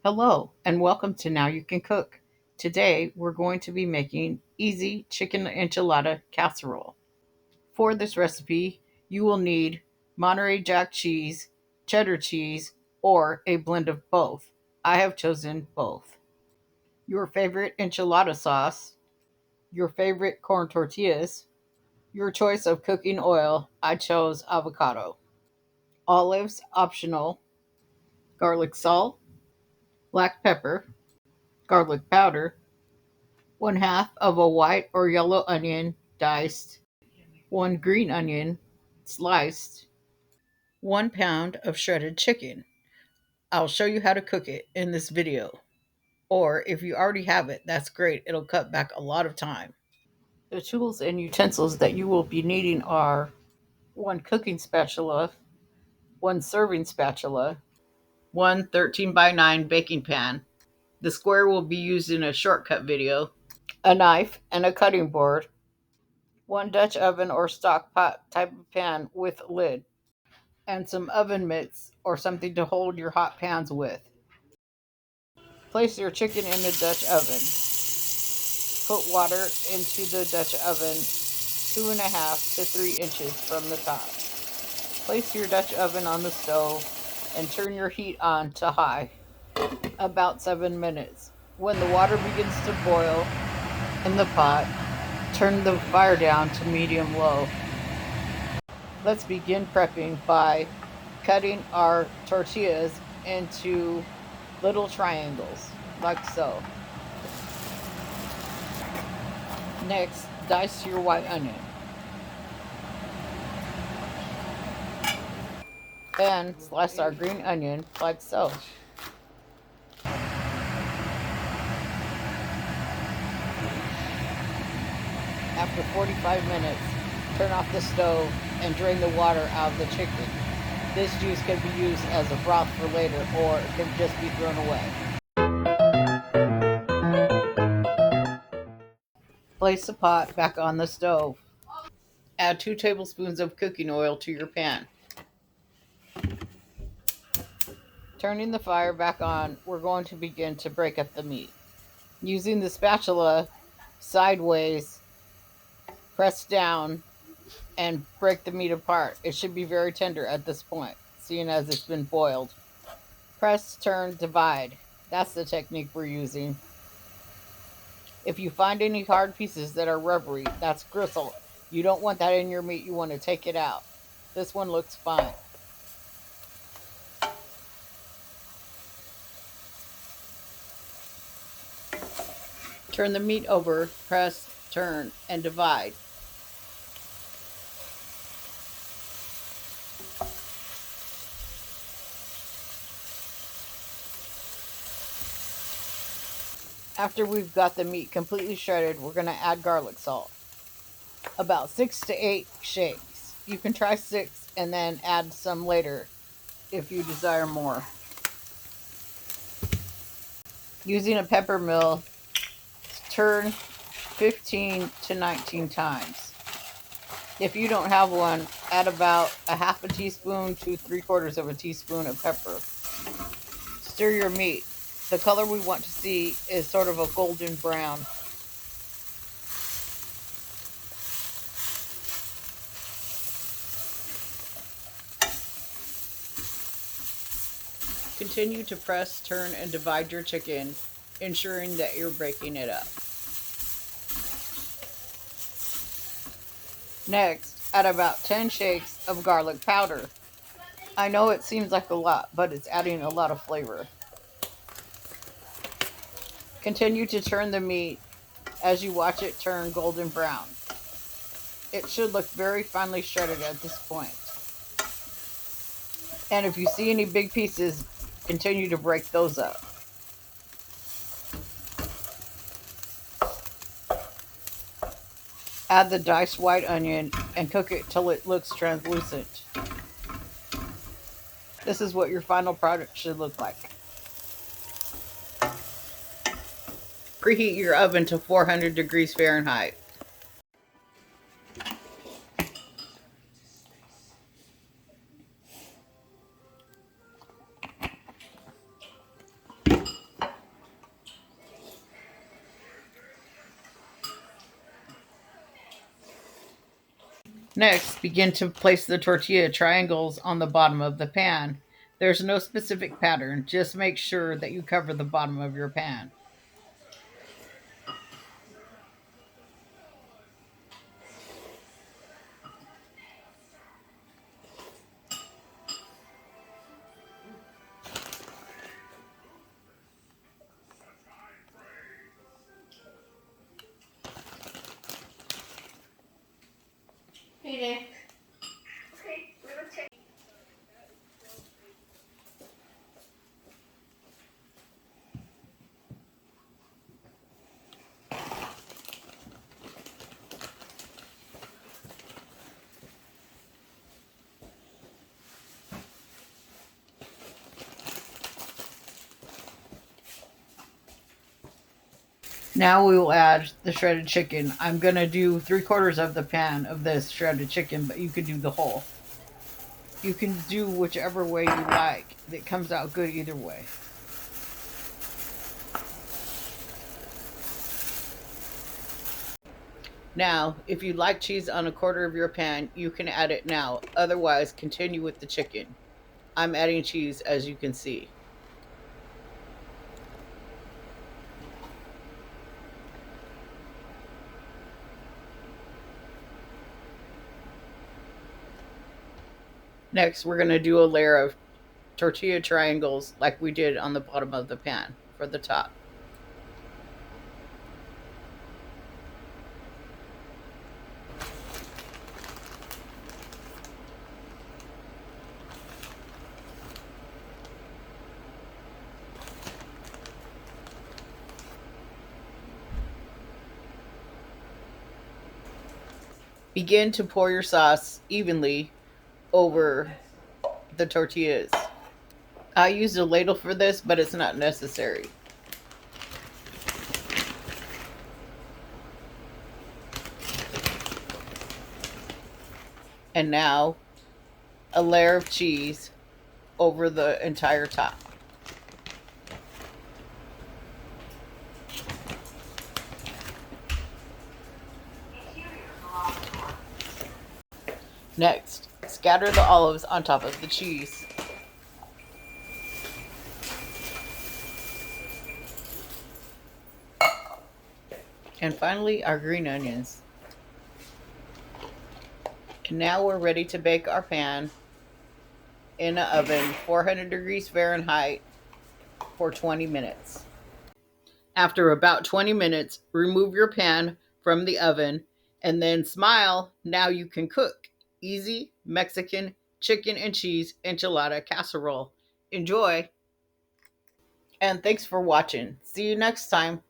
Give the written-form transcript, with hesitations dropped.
Hello, and welcome to Now You Can Cook. Today, we're going to be making easy chicken enchilada casserole. For this recipe, you will need Monterey Jack cheese, cheddar cheese, or a blend of both. I have chosen both. Your favorite enchilada sauce, your favorite corn tortillas, your choice of cooking oil. I chose avocado. Olives, optional. Garlic salt, black pepper, garlic powder, one half of a white or yellow onion diced, one green onion sliced, 1 pound of shredded chicken. I'll show you how to cook it in this video. Or if you already have it, that's great. It'll cut back a lot of time. The tools and utensils that you will be needing are one cooking spatula, one serving spatula, one 13 by 9 baking pan. The square will be used in a shortcut video, a knife and a cutting board, one Dutch oven or stock pot type of pan with lid, and some oven mitts or something to hold your hot pans with. Place your chicken in the Dutch oven. Put water into the Dutch oven 2.5 to 3 inches from the top. Place your Dutch oven on the stove and turn your heat on to high, about 7 minutes. When the water begins to boil in the pot, turn the fire down to medium-low. Let's begin prepping by cutting our tortillas into little triangles, like so. Next, dice your white onion. And slice our green onion, like so. After 45 minutes, turn off the stove and drain the water out of the chicken. This juice can be used as a broth for later, or it can just be thrown away. Place the pot back on the stove. Add 2 tablespoons of cooking oil to your pan. Turning the fire back on, we're going to begin to break up the meat. Using the spatula sideways, press down and break the meat apart. It should be very tender at this point, seeing as it's been boiled. Press, turn, divide. That's the technique we're using. If you find any hard pieces that are rubbery, that's gristle. You don't want that in your meat. You want to take it out. This one looks fine. Turn the meat over, press, turn, and divide. After we've got the meat completely shredded, we're going to add garlic salt. About 6 to 8 shakes. You can try 6 and then add some later if you desire more. Using a pepper mill, turn 15 to 19 times. If you don't have one, add about a half a teaspoon to 3/4 of a teaspoon of pepper. Stir your meat. The color we want to see is sort of a golden brown. Continue to press, turn, and divide your chicken, ensuring that you're breaking it up. Next, add about 10 shakes of garlic powder. I know it seems like a lot, but it's adding a lot of flavor. Continue to turn the meat as you watch it turn golden brown. It should look very finely shredded at this point. And if you see any big pieces, continue to break those up. Add the diced white onion and cook it till it looks translucent. This is what your final product should look like. Preheat your oven to 400 degrees Fahrenheit. Next, begin to place the tortilla triangles on the bottom of the pan. There's no specific pattern, just make sure that you cover the bottom of your pan. Hey, Nick. Okay, we're gonna take. Now we will add the shredded chicken. I'm going to do 3/4 of the pan of this shredded chicken, but you could do the whole. You can do whichever way you like. It comes out good either way. Now, if you like cheese on 1/4 of your pan, you can add it now. Otherwise, continue with the chicken. I'm adding cheese as you can see. Next, we're going to do a layer of tortilla triangles like we did on the bottom of the pan for the top. Begin to pour your sauce evenly over the tortillas. I used a ladle for this, but it's not necessary. And now a layer of cheese over the entire top. Next, scatter the olives on top of the cheese. And finally, our green onions. And now we're ready to bake our pan in an oven, 400 degrees Fahrenheit, for 20 minutes. After about 20 minutes, remove your pan from the oven and then smile. Now you can cook. Easy Mexican chicken and cheese enchilada casserole. Enjoy, and thanks for watching. See you next time.